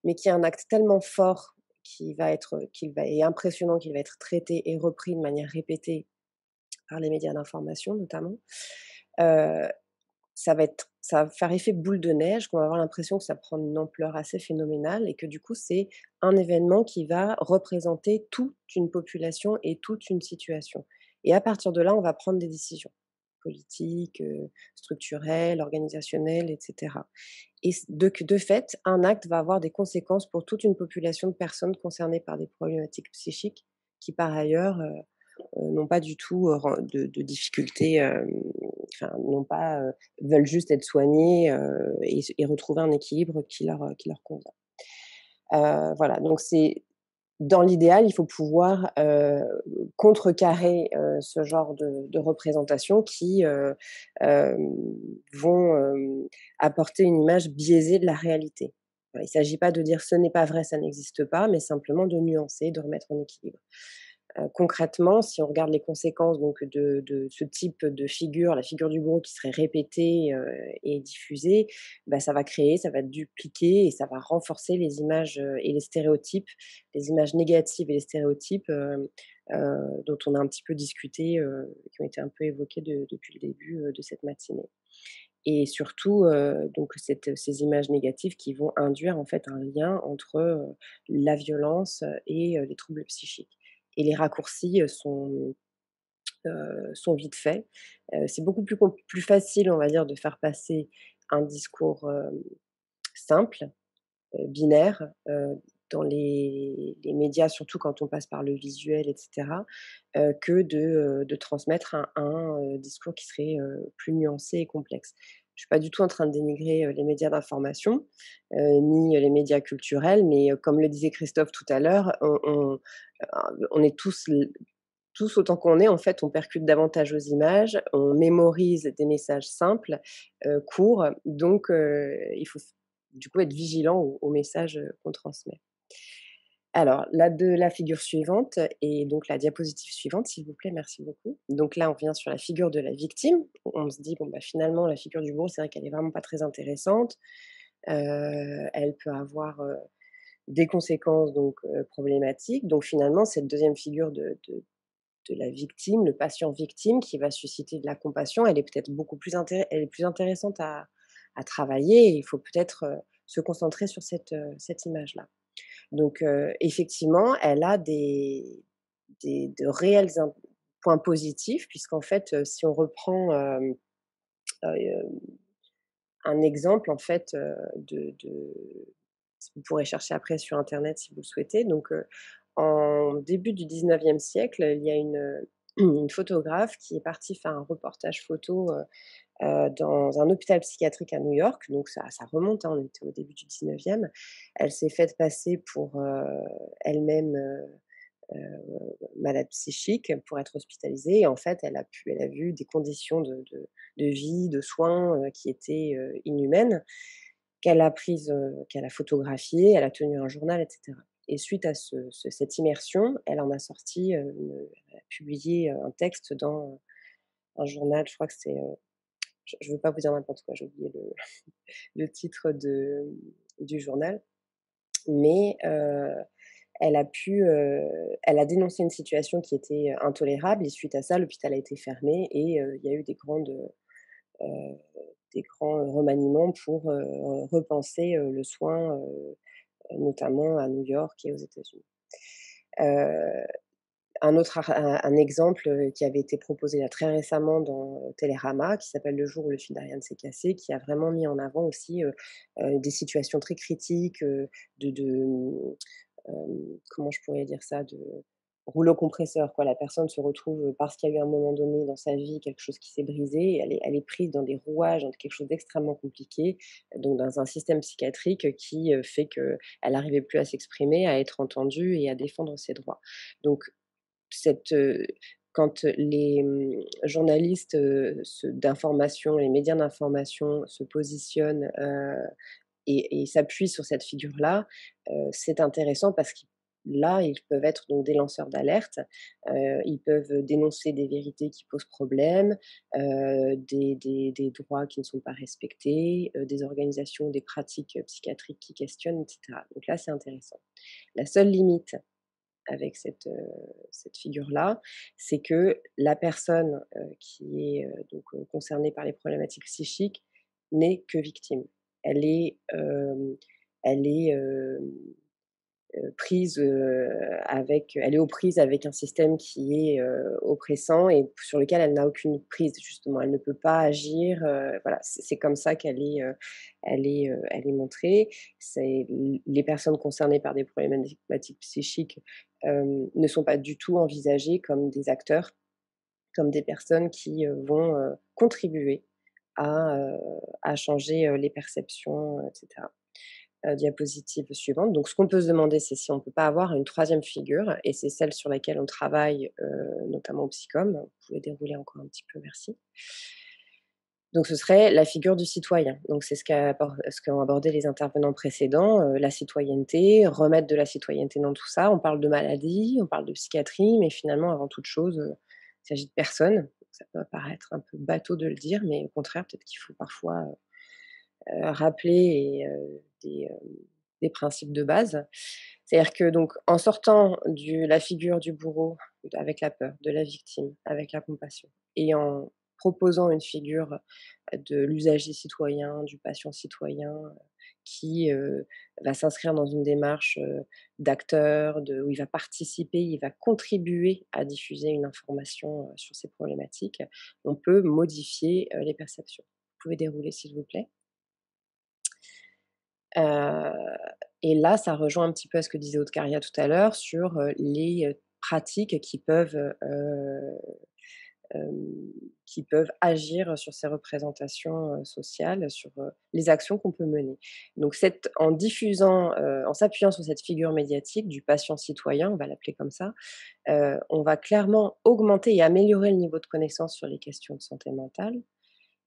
Speaker 8: mais qui est un acte tellement fort et impressionnant, qu'il va être traité et repris de manière répétée par les médias d'information notamment, heu, ça va faire effet boule de neige, qu'on va avoir l'impression que ça prend une ampleur assez phénoménale et que du coup, c'est un événement qui va représenter toute une population et toute une situation et à partir de là, on va prendre des décisions politiques, structurelles, organisationnelles et cetera et de fait, un acte va avoir des conséquences pour toute une population de personnes concernées par des problématiques psychiques qui, par ailleurs, n'ont pas du tout, de difficultés, enfin, veulent juste être soignés, et retrouver un équilibre qui leur convient. Voilà, donc c'est dans l'idéal, il faut pouvoir, contrecarrer, ce genre de représentations qui, vont, apporter une image biaisée de la réalité. Il ne s'agit pas de dire: «Ce n'est pas vrai, ça n'existe pas», mais simplement de nuancer, de remettre en équilibre. Concrètement, si on regarde les conséquences donc de ce type de figure, la figure du bourreau qui serait répétée, et diffusée, bah, ça va dupliquer et ça va renforcer les images, et les stéréotypes, les images négatives et les stéréotypes, dont on a un petit peu discuté, qui ont été un peu évoqués depuis le début, de cette matinée. Et surtout, donc ces images négatives qui vont induire en fait un lien entre, la violence, et les troubles psychiques. Et les raccourcis, sont vite faits. C'est beaucoup plus facile, on va dire, de faire passer un discours, simple, binaire, dans les médias, surtout quand on passe par le visuel et cetera, que de transmettre un discours qui serait, plus nuancé et complexe. Je suis pas du tout en train de dénigrer, les médias d'information, ni les médias culturels, mais comme le disait Christophe tout à l'heure, on est tous autant qu'on est, en fait, on percute davantage aux images, on mémorise des messages simples, courts, donc il faut du coup être vigilant aux messages, qu'on transmet. Alors la figure suivante et donc la diapositive suivante, s'il vous plaît, merci beaucoup. Donc là, on revient sur la figure de la victime. On se dit: «Bon, bah, finalement, la figure du bourreau, c'est vrai qu'elle est vraiment pas très intéressante». Elle peut avoir, des conséquences donc problématiques. Donc finalement, cette deuxième figure de la victime, le patient victime qui va susciter de la compassion, elle est peut-être beaucoup elle est plus intéressante à travailler et il faut peut-être, se concentrer sur cette image-là. Donc effectivement, elle a de réels points positifs puisqu'en fait, si on reprend, un exemple en fait, vous pourrez chercher après sur internet si vous le souhaitez. Donc en début du 19e siècle, il y a une photographe qui est partie faire un reportage photo, dans un hôpital psychiatrique à New York, donc ça remonte, hein, on était au début du 19e. Elle s'est faite passer pour, elle-même, malade psychique pour être hospitalisée et en fait, elle a vu des conditions de vie, de soins, qui étaient, inhumaines, qu'elle a photographiées, elle a tenu un journal et cetera. Et suite à cette immersion, elle en a sorti, elle a publié, un texte dans un journal, je crois que c'est, je veux pas vous dire n'importe quoi, j'ai oublié le titre du journal, mais elle a dénoncé une situation qui était intolérable et suite à ça, l'hôpital a été fermé et il y a eu heu, des grands remaniements pour, repenser, le soin, notamment à New York et aux États-Unis. Heu, un exemple, qui avait été proposé là très récemment dans Télérama, qui s'appelle «Le jour où le fil d'Ariane s'est cassé», qui a vraiment mis en avant aussi, des situations très critiques, comment je pourrais dire ça? De rouleau compresseur, quoi. La personne se retrouve, parce qu'il y a eu un moment donné dans sa vie quelque chose qui s'est brisé, elle est prise dans des rouages, dans quelque chose d'extrêmement compliqué, donc dans un système psychiatrique qui, fait qu'elle n'arrivait plus à s'exprimer, à être entendue et à défendre ses droits. Donc cette, quand les, journalistes, d'information, les médias d'information se positionnent, et s'appuient sur cette figure-là, c'est intéressant parce qu'ils là, ils peuvent être donc des lanceurs d'alerte, ils peuvent dénoncer des vérités qui posent problème, des droits qui ne sont pas respectés, des organisations, des pratiques, psychiatriques qui questionnent et cetera. Donc là, c'est intéressant. La seule limite avec cette figure-là, c'est que la personne, qui est, donc concernée par les problématiques psychiques n'est que victime. Elle est, elle est, prise, elle est aux prises avec un système qui est, oppressant et sur lequel elle n'a aucune prise justement. Elle ne peut pas agir, voilà, c'est comme ça qu'elle est, elle est montrée. C'est les personnes concernées par des problématiques psychiques, ne sont pas du tout envisagées comme des acteurs, comme des personnes qui, vont, contribuer à changer, les perceptions, et cetera. Diapositive suivante. Donc ce qu'on peut se demander, c'est si on ne peut pas avoir une troisième figure et c'est celle sur laquelle on travaille, notamment au Psychom. Vous pouvez dérouler encore un petit peu, merci. Donc ce serait la figure du citoyen. Donc c'est ce qu'ont abordé les intervenants précédents, la citoyenneté, remettre de la citoyenneté dans tout ça. On parle de maladie, on parle de psychiatrie, mais finalement, avant toute chose, il s'agit de personnes. Ça peut paraître un peu bateau de le dire, mais au contraire, peut-être qu'il faut parfois rappeler des principes de base. C'est-à-dire que donc en sortant de la figure du bourreau, avec la peur, de la victime, avec la compassion, et en proposant une figure de l'usager citoyen, du patient citoyen, qui va s'inscrire dans une démarche d'acteur, où il va participer, il va contribuer à diffuser une information sur ces problématiques, on peut modifier les perceptions. Vous pouvez dérouler, s'il vous plaît. Et là, ça rejoint un petit peu à ce que disait Aude-Caria tout à l'heure sur les pratiques qui peuvent agir sur ces représentations sociales, sur les actions qu'on peut mener. Donc, en diffusant, en s'appuyant sur cette figure médiatique du patient citoyen, on va l'appeler comme ça, on va clairement augmenter et améliorer le niveau de connaissance sur les questions de santé mentale.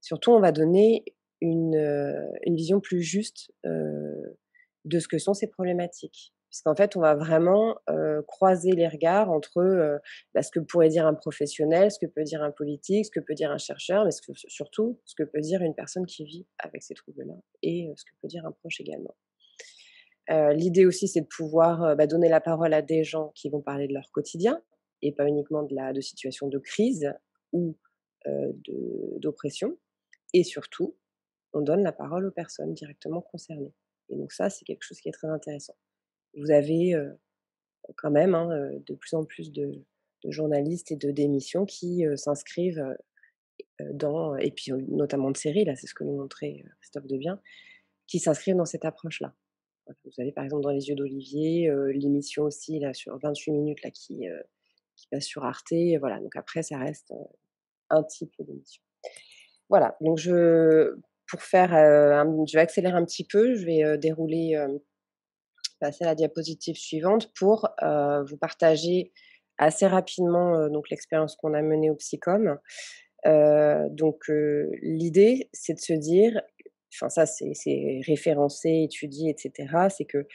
Speaker 8: Surtout, on va donner une vision plus juste de ce que sont ces problématiques. Puisqu'en fait, on va vraiment croiser les regards entre ce que pourrait dire un professionnel, ce que peut dire un politique, ce que peut dire un chercheur, mais surtout ce que peut dire une personne qui vit avec ces troubles-là et ce que peut dire un proche également. L'idée aussi, c'est de pouvoir donner la parole à des gens qui vont parler de leur quotidien et pas uniquement de situations de crise ou d'oppression. Et surtout, on donne la parole aux personnes directement concernées. Et donc ça, c'est quelque chose qui est très intéressant. Vous avez quand même de plus en plus de journalistes et d'émissions qui s'inscrivent et puis notamment de séries, là, c'est ce que nous montrait Christophe Debian, qui s'inscrivent dans cette approche-là. Voilà, vous avez par exemple dans Les Yeux d'Olivier, l'émission aussi là, sur 28 minutes là, qui passe sur Arte. Voilà, donc après, ça reste un type d'émission. Voilà, donc je vais accélérer un petit peu, je vais dérouler, passer à la diapositive suivante pour vous partager assez rapidement donc l'expérience qu'on a menée au Psychom. L'idée, c'est de se dire, enfin ça c'est référencé, étudié, etc. C'est que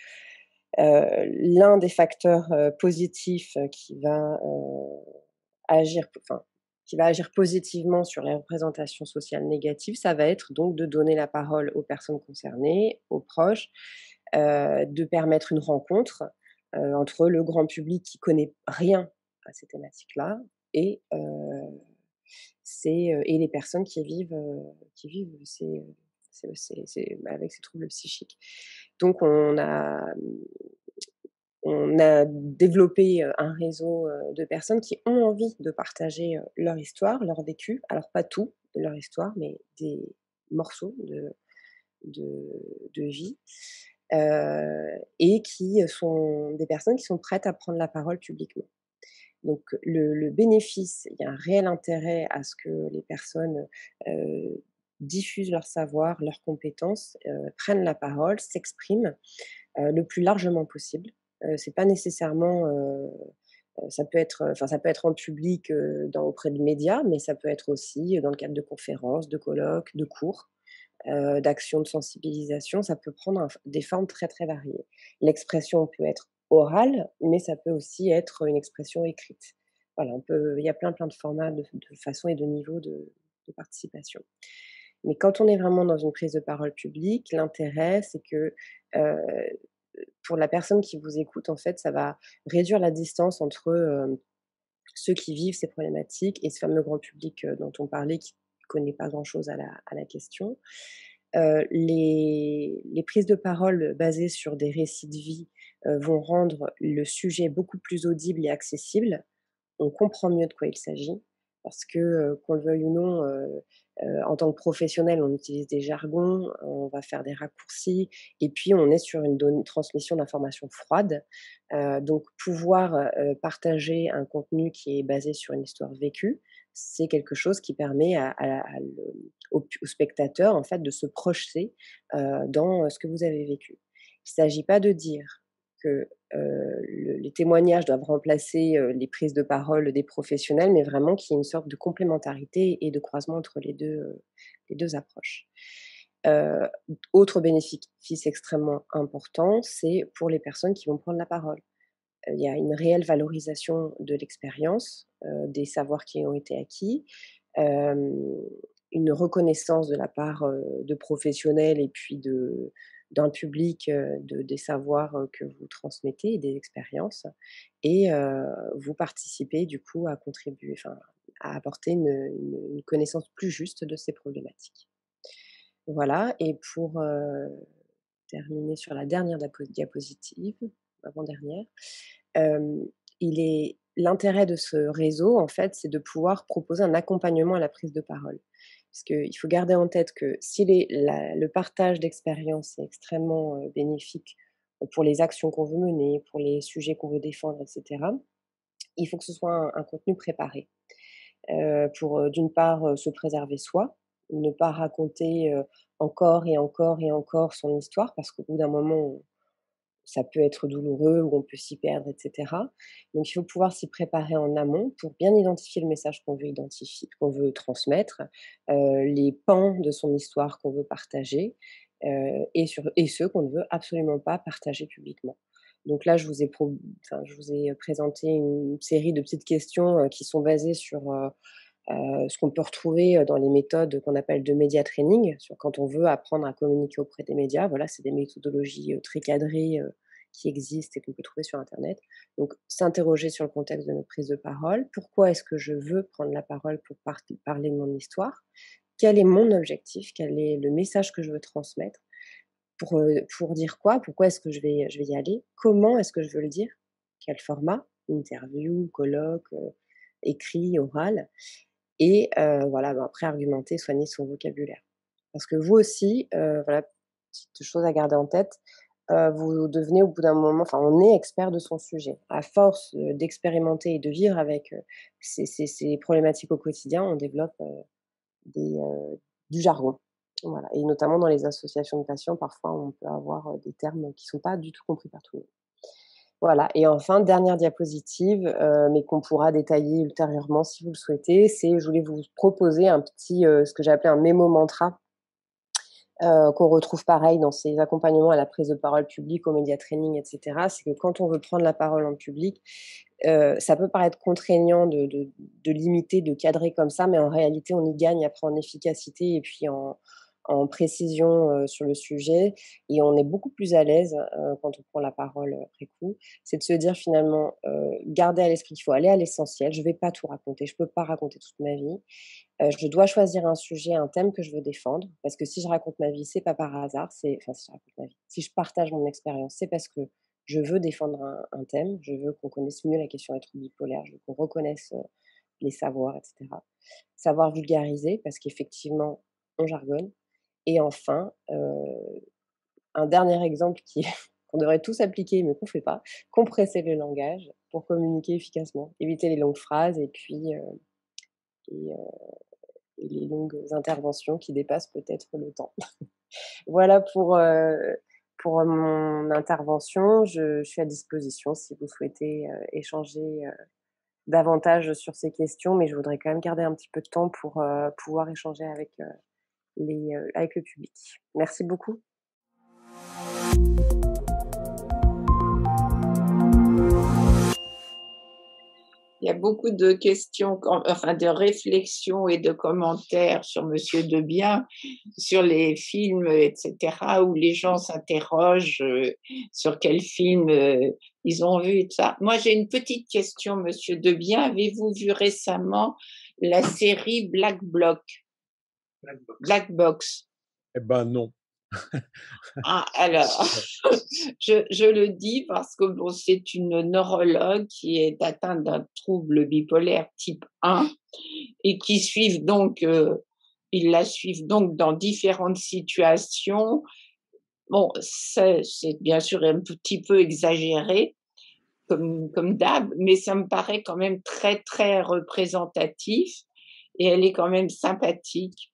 Speaker 8: l'un des facteurs positifs qui va agir positivement sur les représentations sociales négatives, ça va être donc de donner la parole aux personnes concernées, aux proches, de permettre une rencontre entre le grand public qui connaît rien à ces thématiques-là et les personnes qui vivent avec ces troubles psychiques. Donc on a développé un réseau de personnes qui ont envie de partager leur histoire, leur vécu. Alors pas tout de leur histoire, mais des morceaux de vie. Et qui sont des personnes qui sont prêtes à prendre la parole publiquement. Donc le bénéfice, il y a un réel intérêt à ce que les personnes diffusent leur savoir, leurs compétences, prennent la parole, s'expriment le plus largement possible. C'est pas nécessairement, ça peut être en public auprès de médias, mais ça peut être aussi dans le cadre de conférences, de colloques, de cours, d'actions de sensibilisation. Ça peut prendre des formes très très variées. L'expression peut être orale, mais ça peut aussi être une expression écrite. Voilà, il y a plein de formats, de façons et de niveaux de participation. Mais quand on est vraiment dans une prise de parole publique, l'intérêt, c'est que pour la personne qui vous écoute, en fait, ça va réduire la distance entre ceux qui vivent ces problématiques et ce fameux grand public dont on parlait, qui ne connaît pas grand-chose à la question. Les prises de parole basées sur des récits de vie vont rendre le sujet beaucoup plus audible et accessible. On comprend mieux de quoi il s'agit parce que, qu'on le veuille ou non, en tant que professionnel, on utilise des jargons, on va faire des raccourcis et puis on est sur une transmission d'informations froides. Donc pouvoir partager un contenu qui est basé sur une histoire vécue, c'est quelque chose qui permet au spectateur, en fait, de se projeter dans ce que vous avez vécu. Il ne s'agit pas de dire que les témoignages doivent remplacer les prises de parole des professionnels, mais vraiment qu'il y ait une sorte de complémentarité et de croisement entre les deux approches. Heu, Autre bénéfice extrêmement important, c'est pour les personnes qui vont prendre la parole. Il y a une réelle valorisation de l'expérience, des savoirs qui ont été acquis, hem, une reconnaissance de la part, de professionnels et puis d'un public, des savoirs, que vous transmettez et des expériences et vous participez du coup à contribuer, enfin, à apporter une connaissance plus juste de ces problématiques. Voilà et pour, terminer sur la dernière diapositive, avant-dernière, hem, il est l'intérêt de ce réseau, en fait, c'est de pouvoir proposer un accompagnement à la prise de parole. Parce qu'il faut garder en tête que si le partage d'expériences est extrêmement, bénéfique, pour les actions qu'on veut mener, pour les sujets qu'on veut défendre et cetera, il faut que ce soit un contenu préparé, pour, d'une part, se préserver soi, ne pas raconter, encore et encore et encore son histoire parce qu'au bout d'un moment, ça peut être douloureux ou on peut s'y perdre et cetera. Donc il faut pouvoir s'y préparer en amont pour bien identifier le message qu'on veut qu'on veut transmettre, les pans de son histoire qu'on veut partager, et ceux qu'on ne veut absolument pas partager publiquement. Donc là, je vous ai présenté une série de petites questions, qui sont basées sur, ce qu'on peut retrouver, dans les méthodes qu'on appelle de média training, sur quand on veut apprendre à communiquer auprès des médias. Voilà, c'est des méthodologies, très cadrées, qui existent et qu'on peut trouver sur internet. Donc s'interroger sur le contexte de notre prise de parole. Pourquoi est-ce que je veux prendre la parole pour parler de mon histoire? Quel est mon objectif? Quel est le message que je veux transmettre? Pour dire quoi? Pourquoi est-ce que je vais y aller? Comment est-ce que je veux le dire? Quel format? Interview, colloque, écrit, oral? Et voilà, après argumenter, soigner son vocabulaire. Parce que vous aussi, voilà, petite chose à garder en tête, vous devenez au bout d'un moment, enfin, on est expert de son sujet. À force, d'expérimenter et de vivre avec, ces problématiques au quotidien, on développe, du jargon. Voilà et notamment dans les associations de patients, parfois, on peut avoir, des termes qui ne sont pas du tout compris par tout le monde. Voilà et enfin, dernière diapositive, mais qu'on pourra détailler ultérieurement si vous le souhaitez, c'est je voulais vous proposer un petit, ce que j'ai appelé un mémo mantra, qu'on retrouve pareil dans ces accompagnements à la prise de parole publique, aux média training et cetera. C'est que quand on veut prendre la parole en public, ça peut paraître contraignant de limiter, de cadrer comme ça, mais en réalité, on y gagne après en efficacité et puis en précision, sur le sujet et on est beaucoup plus à l'aise, quand on prend la parole, après coup. C'est de se dire finalement, garder à l'esprit qu'il faut aller à l'essentiel. Je vais pas tout raconter, je peux pas raconter toute ma vie. Je dois choisir un sujet, un thème que je veux défendre parce que si je raconte ma vie, c'est pas par hasard, si je raconte ma vie, si je partage mon expérience, c'est parce que je veux défendre un thème, je veux qu'on connaisse mieux la question des troubles bipolaires, je veux qu'on reconnaisse, les savoirs et cetera. Savoir vulgariser parce qu'effectivement, on jargonne et enfin, un dernier exemple qui qu'on devrait tous appliquer mais qu'on fait pas, compresser le langage pour communiquer efficacement, éviter les longues phrases et puis, et et les longues interventions qui dépassent peut-être le temps. Voilà pour mon intervention. Je suis à disposition si vous souhaitez, échanger, davantage sur ces questions, mais je voudrais quand même garder un petit peu de temps pour, pouvoir échanger avec le public. Merci beaucoup.
Speaker 2: Il y a beaucoup de questions, enfin de réflexions et de commentaires sur Monsieur Debien, sur les films, etc., où les gens s'interrogent sur quels films ils ont vu et tout ça. Moi, j'ai une petite question, Monsieur Debien. Avez-vous vu récemment la série Black Box?
Speaker 3: Eh ben non.
Speaker 2: Ah, alors, je le dis parce que bon, c'est une neurologue qui est atteinte d'un trouble bipolaire type 1 et ils la suivent donc dans différentes situations. Bon, c'est bien sûr un petit peu exagéré comme d'hab, mais ça me paraît quand même très, très représentatif et elle est quand même sympathique.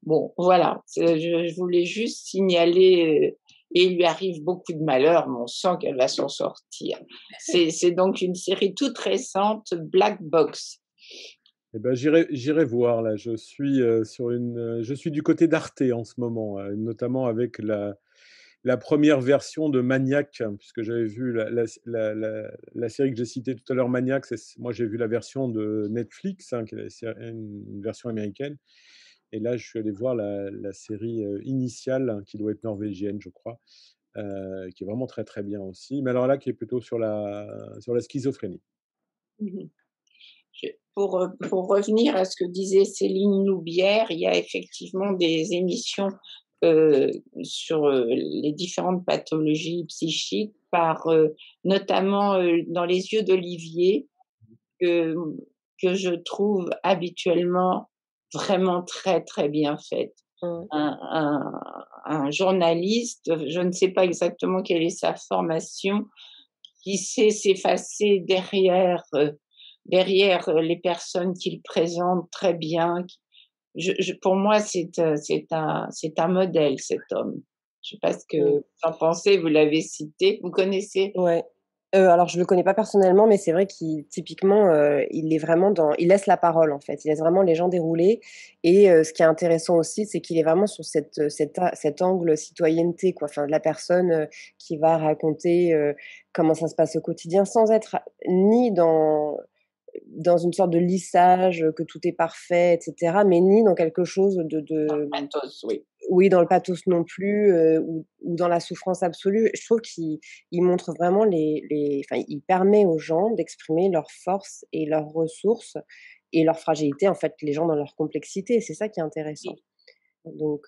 Speaker 2: Bon, voilà, je voulais juste signaler et il lui arrive beaucoup de malheurs, mais on sent qu'elle va s'en sortir. C'est donc une série toute récente, Black Box.
Speaker 3: Eh ben, j'irai voir là. Je suis du côté d'Arte en ce moment, notamment avec la première version de Maniac, hein, puisque j'avais vu la série que j'ai citée tout à l'heure, Maniac. Moi, j'ai vu la version de Netflix, hein, qui est une version américaine. Et là, je suis allé voir la série initiale, hein, qui doit être norvégienne, je crois, qui est vraiment très très bien aussi. Mais alors là, qui est plutôt sur la schizophrénie.
Speaker 2: Mhm. Pour revenir à ce que disait Céline Loubière, il y a effectivement des émissions sur les différentes pathologies psychiques, notamment dans Les yeux d'Olivier, que, que je trouve habituellement vraiment très, très bien faite. Un journaliste, je ne sais pas exactement quelle est sa formation, qui sait s'effacer derrière les personnes qu'il présente très bien. Pour moi, c'est un modèle, cet homme. Je ne sais pas ce que vous en pensez, vous l'avez cité. Vous connaissez?
Speaker 8: Ouais. Alors je le connais pas personnellement, mais c'est vrai qu'il typiquement, il est vraiment il laisse la parole, en fait. Il laisse vraiment les gens dérouler et ce qui est intéressant aussi, c'est qu'il est vraiment sur cet angle citoyenneté, quoi. Enfin, de la personne, qui va raconter, comment ça se passe au quotidien sans être ni dans une sorte de lissage, que tout est parfait et cetera, mais ni dans quelque chose de
Speaker 2: Pathos, oui.
Speaker 8: oui, dans le pathos non plus, ou dans la souffrance absolue. Je trouve qu'il montre vraiment enfin, il permet aux gens d'exprimer leurs forces et leurs ressources et leur fragilité, en fait, les gens dans leur complexité. C'est ça qui est intéressant. Donc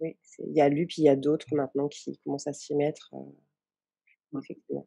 Speaker 8: oui, il y a lui, puis il y a d'autres maintenant qui commencent à s'y mettre, effectivement.